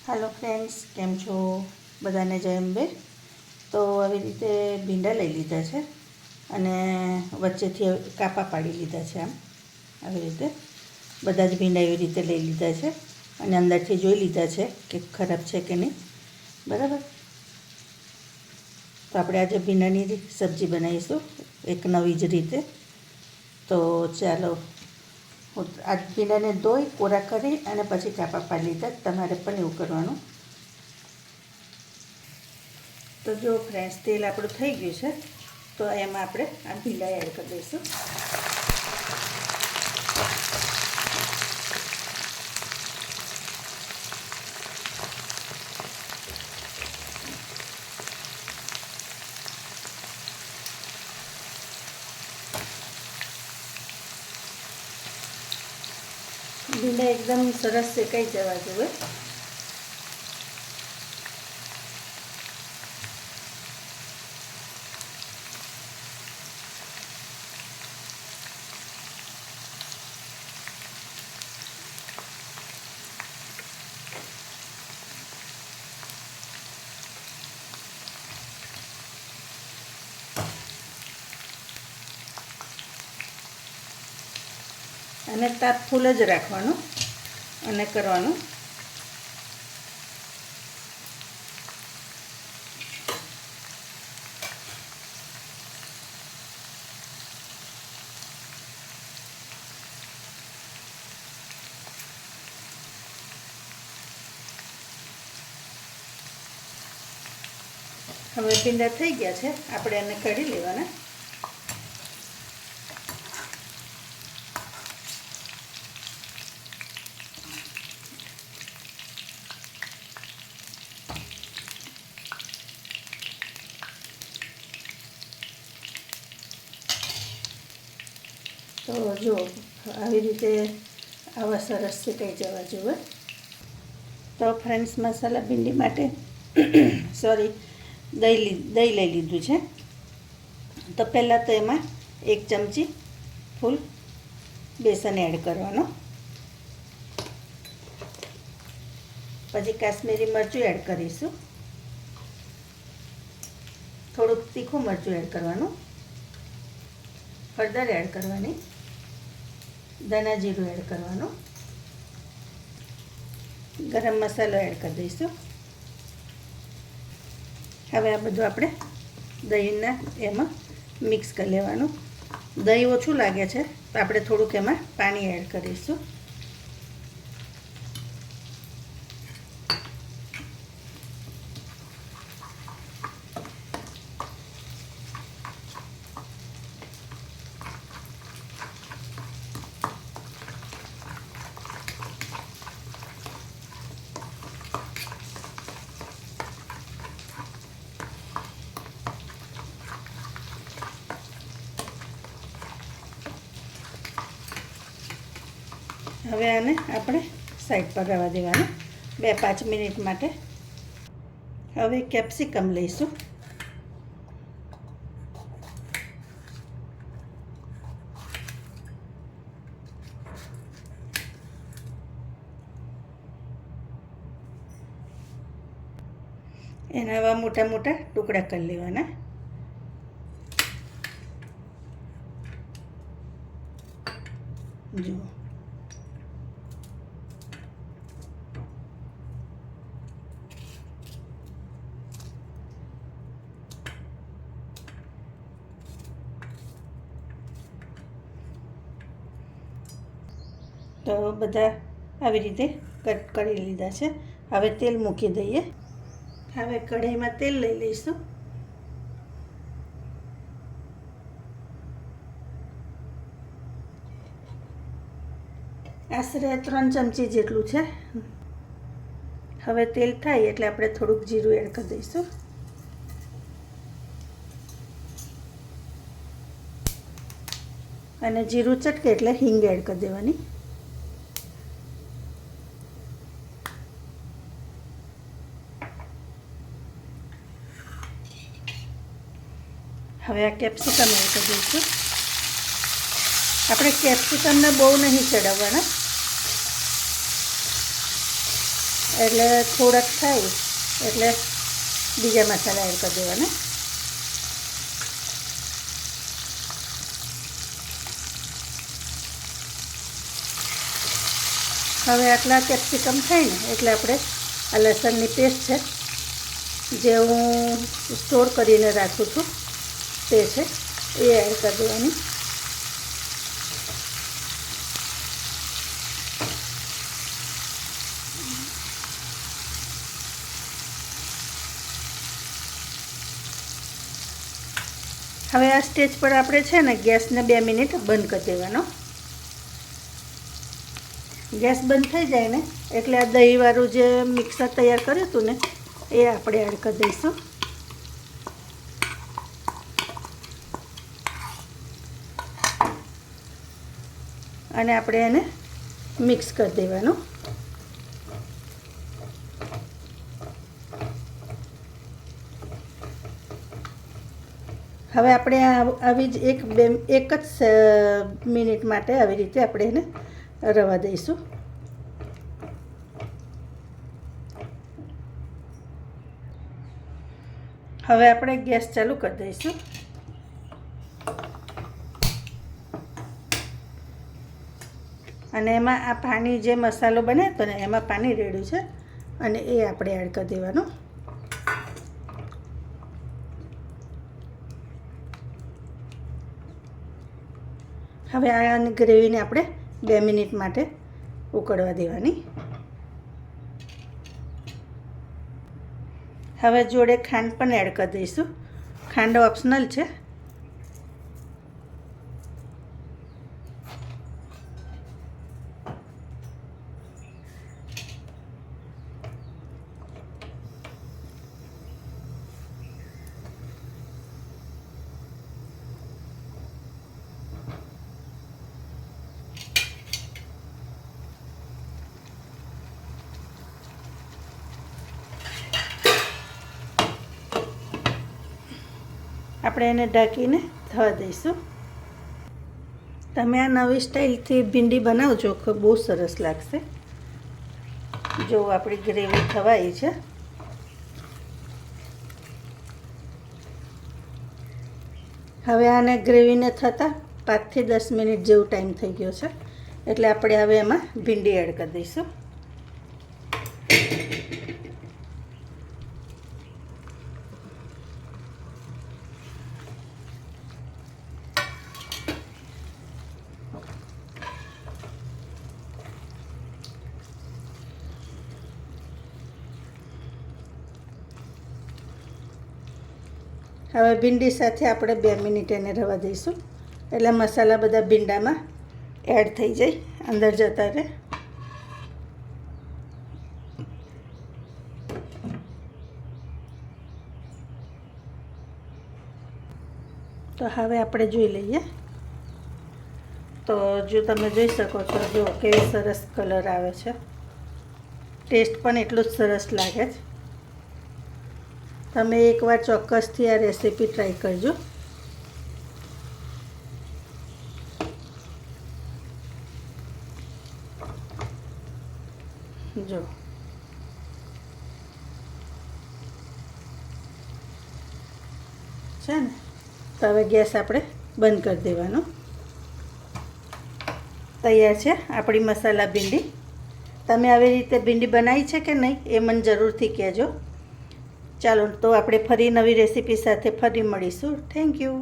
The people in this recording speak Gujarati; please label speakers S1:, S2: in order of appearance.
S1: हेलो फ्रेंड्स, केम छो? बधाने जय अंबे। तो આવી રીતે ભીંડા લઈ લીધા છે અને વચ્ચેથી કાપા પાડી લીધા છે। આવી રીતે બધા જ ભીંડા એવી રીતે લઈ લીધા છે અને અંદરથી જોઈ લીધા છે કે ખરાબ છે કે નહીં। બરાબર, તો આપણે આજે ભીંડાની સબ્જી બનાવીશું એક નવી જ રીતે। તો ચાલો, હું આ ભીંડાને ધોઈ કોરા કરી અને પછી કાપા પાડી લીધા। તમારે પણ એવું કરવાનું। તો જો ફ્રેન્ડ્સ, તેલ આપણું થઈ ગયું છે, તો એમાં આપણે આ ભીંડા એડ કરી દઈશું। ભીંડા એકદમ સરસ શેકાઈ જવા જોઈએ। અને તાપ ફૂલ જ રાખવાનું અને કરવાનું। હવે ભીંડા થઈ ગયા છે, આપણે એને કાઢી લેવાના। તો જો આવી રીતે આવા સરસ શેકાઈ જવા જોઈએ। તો ફ્રેન્ડ્સ, મસાલા ભીંડી માટે દહીં લઈ લીધું છે। તો પહેલાં તો એમાં 1 ચમચી ફૂલ બેસન એડ કરવાનો, પછી કાશ્મીરી મરચું એડ કરીશું, થોડુંક તીખું મરચું એડ કરવાનું, હળદર એડ કરવાની, ધાણા જીરું એડ કરવાનું, ગરમ મસાલો એડ કરી દઈશું। હવે આ બધું આપણે દહીંના એમાં મિક્સ કરી લેવાનું। દહીં ઓછું લાગે છે તો આપણે થોડુંક એમાં પાણી એડ કરીશું। હવે આને આપણે સાઈડ પર રહેવા દેવાનું 2-5 મિનિટ માટે। હવે કેપ્સિકમ લઈશું, એના આવા મોટા મોટા ટુકડા કરી લેવાના। જુઓ, તો બધા આવી રીતે કટ કરી લીધા છે। હવે તેલ મૂકી દઈએ। હવે કઢાઈમાં તેલ લઈ લઈશું, આશરે 3 ચમચી જેટલું છે। હવે તેલ થાય એટલે આપણે થોડુંક જીરું એડ કરી દઈશું, અને જીરું ચટકે એટલે હિંગ એડ કરી દેવાની। હવે આ કેપ્સિકમ એડ કરી દઈશું। આપણે કેપ્સિકમને બહુ નહીં ચડાવવાના, એટલે થોડાક થાય એટલે બીજા મસાલા એડ કરી દેવાના. હવે આટલા કેપ્સિકમ થાય ને એટલે આપણે આ લસણની પેસ્ટ છે જે હું સ્ટોર કરીને રાખું છું તે છે એ એડ કરી દેવાની. હવે આ સ્ટેજ પર આપણે છે ને ગેસને 2 મિનિટ બંધ કરી દેવાનો. ગેસ બંધ થઈ જાય ને એટલે આ દહીંવાળું જે મિક્સર તૈયાર કર્યું હતું ને એ આપણે એડ કરી દઈશું. અને આપણે એને મિક્સ કરી દેવાનું. હવે આપણે આવી જ એક જ મિનિટ માટે આવી રીતે આપણે એને રવા દઈશું. હવે આપણે ગેસ ચાલુ કરી દઈશું. અને એમાં આ પાણી જે મસાલો બને તો ને એમાં પાણી રેડ્યું છે અને એ આપણે એડ કરી દેવાનું. હવે આ ગ્રેવીને આપણે 2 મિનિટ માટે ઉકળવા દેવાની. હવે જોડે ખાંડ પણ એડ કરી દઈશું. ખાંડ ઓપ્શનલ છે. આપણે એને ઢાંકીને થવા દઈશું. તમે આ નવી સ્ટાઇલથી ભીંડી બનાવજો કે બહુ સરસ લાગશે. જો આપણી ગ્રેવી થવાઈ છે. હવે આને ગ્રેવીને થતાં 5 થી 10 મિનિટ જેવો ટાઈમ થઈ ગયો છે એટલે આપણે હવે એમાં ભીંડી એડ કરી દઈશું. હવે ભીંડી સાથે આપણે 2 મિનિટ એને રવા દઈશું એટલે મસાલા બધા ભીંડામાં એડ થઈ જાય, અંદર જતા રહે. તો હવે આપણે જોઈ લઈએ. તો જો તમે જોઈ શકો છો જો કેવી સરસ કલર આવે છે. ટેસ્ટ પણ એટલું જ સરસ લાગે છે. તમે એકવાર ચોક્કસથી આ રેસીપી ટ્રાય કરજો. જો છે ને, તો હવે ગેસ આપણે બંધ કરી દેવાનો. તૈયાર છે આપણી મસાલા ભીંડી. તમે આવી રીતે ભીંડી બનાવી છે કે નહીં એ મને જરૂરથી કહેજો. ચાલો તો આપણે ફરી નવી રેસીપી સાથે ફરી મળીશું. Thank you.